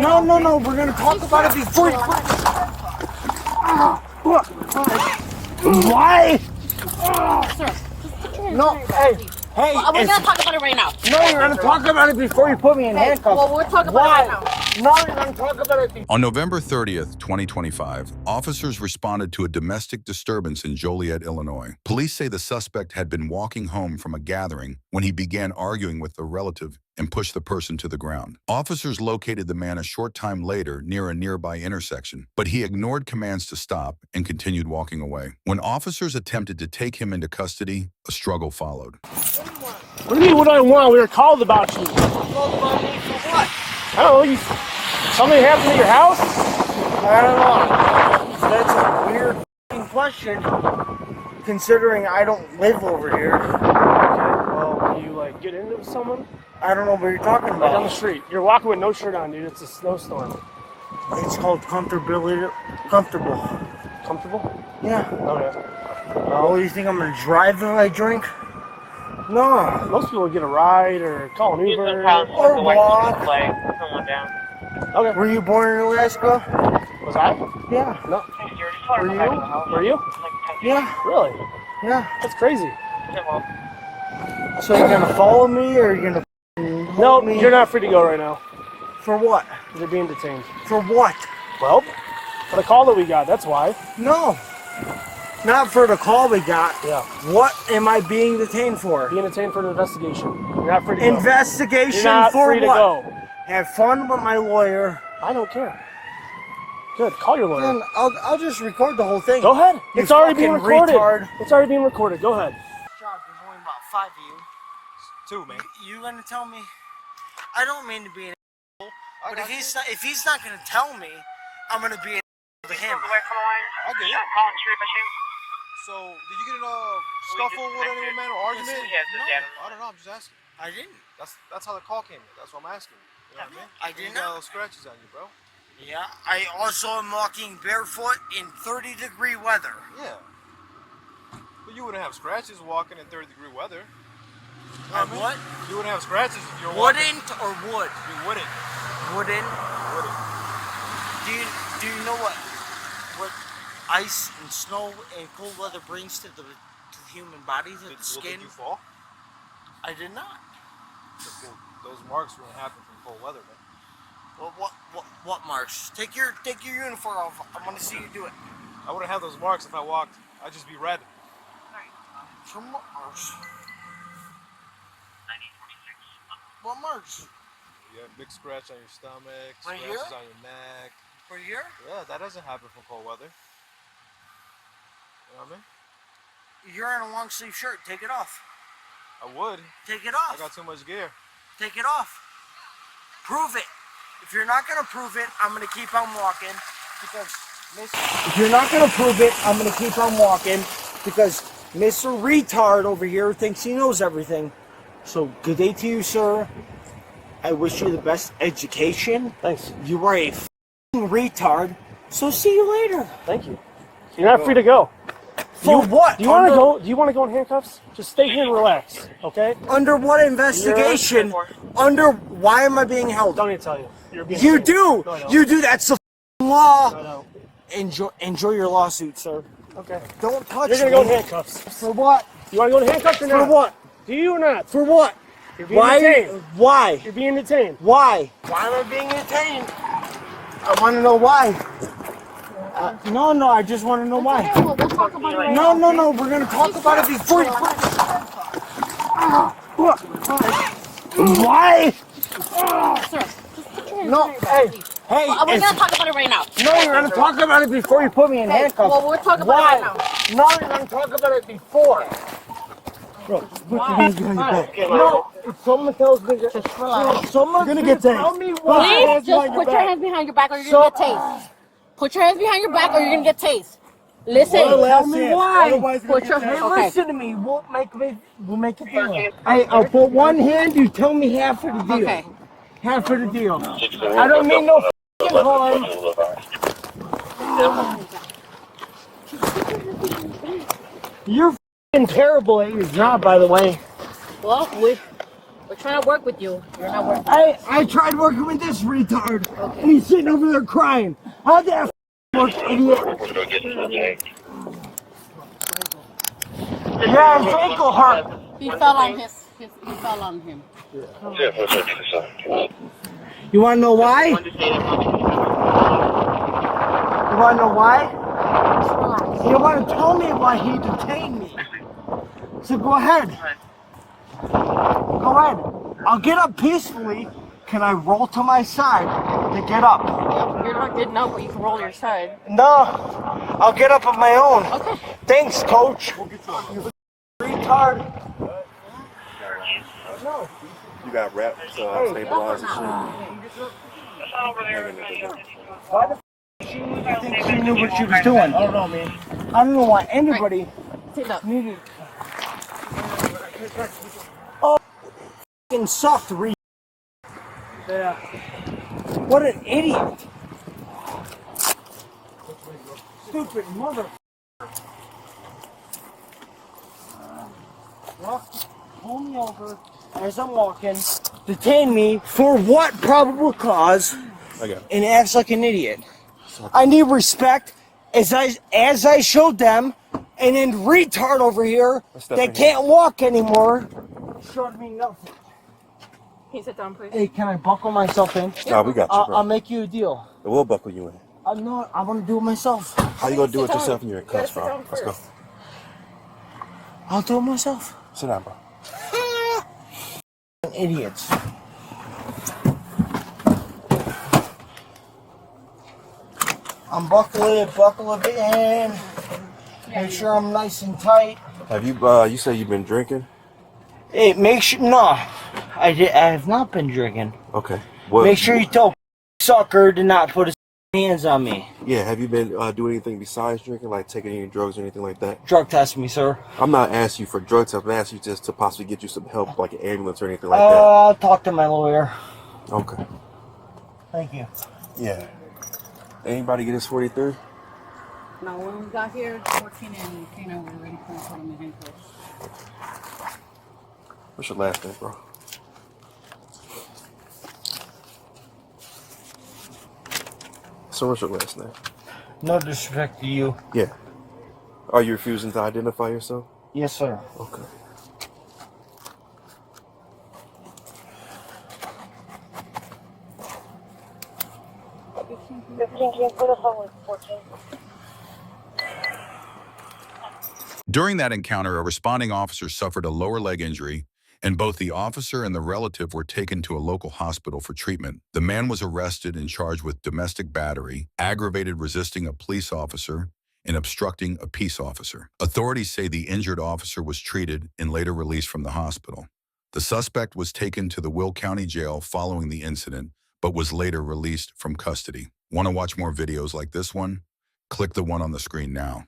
No. We're gonna talk about it before you. Why? Sir, just put your hands No, hey. We're gonna talk about it right now. No, you're gonna talk about it before you put me in handcuffs. Well, we're talking about it right now. No, you're gonna talk about it. On November 30th, 2025, officers responded to a domestic disturbance in Joliet, Illinois. Police say the suspect had been walking home from a gathering when he began arguing with a relative and pushed the person to the ground. Officers located the man a short time later near a nearby intersection, but he ignored commands to stop and continued walking away. When officers attempted to take him into custody, a struggle followed. What do you mean, what do I want? We were called about you. Called about me for what? I don't know, something happened at your house? I don't know. That's a weird f***ing question, considering I don't live over here. Okay, well, you like get into someone? I don't know what you're talking Right down the about. street. You're walking with no shirt on, dude. It's a snowstorm. It's called comfortability. Comfortable. Comfortable? Yeah. Okay. Oh, you think I'm gonna drive if I drink? No. Most people get a ride or call an Uber. Or walk. Someone down. Okay. Were you born in Alaska? Was I? Yeah. No. Were you? Were you? Yeah. Really? Yeah. That's crazy. So you're gonna follow me, or you're gonna? No, me? you're not free to go right now. For what? You're being detained. For what? Well, for the call that we got, that's why. No. Not for the call we got. Yeah. What am I being detained for? Being detained for an investigation. You're not free to go. Investigation You're not for free what? to go. Have fun with my lawyer. I don't care. Good. Call your lawyer. Then I'll just record the whole thing. Go ahead. You It's already being fucking recorded. retard. It's already being recorded. Go ahead. Job, there's only about 5 of you. 2, man. You gonna tell me? I don't mean to be an asshole, but if he's not gonna tell me, I'm gonna be an asshole to him. I get it. So, did you get in a scuffle with anyone, man, or argument? No. I don't know. I'm just asking. I didn't. That's how the call came in. That's what I'm asking. You know what I mean? I did You got not. little scratches on you, bro. Yeah. I also am walking barefoot in 30-degree weather. Yeah. But you wouldn't have scratches walking in 30-degree weather. And what? You wouldn't have scratches if you're walking. Wouldn't or would? You wouldn't. Wouldn't. Wouldn't. Do you know what ice and snow and cold weather brings to the human body, to the skin? Did you fall? I did not. Those marks wouldn't happen from cold weather, man. Well, what marks? Take your uniform off. I want to see you do it. I wouldn't have those marks if I walked. I'd just be red. From what marks? What marks? You have a big scratch on your stomach, Right scratches here? on your neck. For here? Yeah, that doesn't happen from cold weather. You know what I mean? You're in a long sleeve shirt. Take it off. I would. Take it I off. got too much gear. Take it off. Prove it. If you're not gonna prove it, I'm gonna keep on walking because If you're not gonna prove it, I'm gonna keep on walking because Mr. Retard over here thinks he knows everything. So good day to you, sir. I wish you the best education. Thanks. You are a f***ing retard. So see you later. Thank you. You're not free to go. For what? Do you want to go? Do you want to go in handcuffs? Just stay here and relax, okay? Under what investigation? Under why am I being held? Don't need to tell you. You're being You detained. do. No, I don't. You do. That's the No, I law. don't. Enjoy your lawsuit, sir. Okay. Don't touch You're gonna me. go in handcuffs. For what? You want to go in handcuffs or For not? what? Do you or not? For what? You're being Why? detained. Why? You're being detained. Why? Why am I being detained? I want to know why. No, I just want to know why. Okay, well, we'll talk about it right No, now. we're going to talk about it before you... Why? Sir, just put your hands No, behind your back, please. Hey, We're going to talk about it right now. No, you're going to talk about it before you put me in Okay, handcuffs. well, we're talking about Why? it right No, you're going to talk about it before. Bro, put your hands behind your back. No, if someone tells me that... Just relax. Someone's going to get tell me why. Please, just put your hands behind your back or you're going to get tased. Put your hands behind your back or you're going to get tased. Listen. Tell me why. Put your hands... Okay. Listen to me. We'll make it fair. I'll put one hand. You tell me half of the deal. Okay. Half of the deal. I don't mean no f***ing harm. You're f***ing terrible at your job, by the way. Well, We're trying to work with you. You're not working. I tried working with this retard, and he's sitting over there crying. How the f work, idiot? Yeah, his ankle hurt. He fell on he fell on him. You wanna know why? You wanna know why? You wanna tell me why he detained me? So go ahead. Go ahead. I'll get up peacefully. Can I roll to my side to get up? You're not getting up, but you can roll your side. No, I'll get up on my own. Okay. Thanks, coach. You retard. No. You got wrapped, stabilized and shit. Why the f she think she knew what she was doing? I don't know, man. I don't know why anybody needed. Oh, f***ing sucked, Yeah. What an idiot. Stupid mother. Pull me over as I'm walking, detain me for what probable cause, and acts like an idiot. I need respect as I showed them, and then retard over here that can't walk anymore showed me nothing. Can you sit down, please? Hey, can I buckle myself in? Nah, we got you, bro. I'll make you a deal. We'll buckle you in. I'm not. I want to do it myself. How you gonna do it yourself when you're in cuffs, bro? Let's go. I'll do it myself. Sit down, bro. Idiots. I'm buckling it in. Make sure I'm nice and tight. Have you, you say you've been drinking? Hey, make sure, no. I have not been drinking. Okay. What, make sure you tell sucker to not put his hands on me. Yeah, have you been doing anything besides drinking, like taking any drugs or anything like that? Drug test me, sir. I'm not asking you for drug tests. I'm asking you just to possibly get you some help, like an ambulance or anything like that. I'll talk to my lawyer. Okay. Thank you. Yeah. Anybody get his 43? No, when we got here, 14 and Kano were ready for put him in handcuffs. What's your last name, bro? So what's your last name? No disrespect to you. Yeah. Are you refusing to identify yourself? Yes, sir. Okay. During that encounter, a responding officer suffered a lower leg injury, and both the officer and the relative were taken to a local hospital for treatment. The man was arrested and charged with domestic battery, aggravated resisting a police officer, and obstructing a peace officer. Authorities say the injured officer was treated and later released from the hospital. The suspect was taken to the Will County Jail following the incident, but was later released from custody. Want to watch more videos like this one? Click the one on the screen now.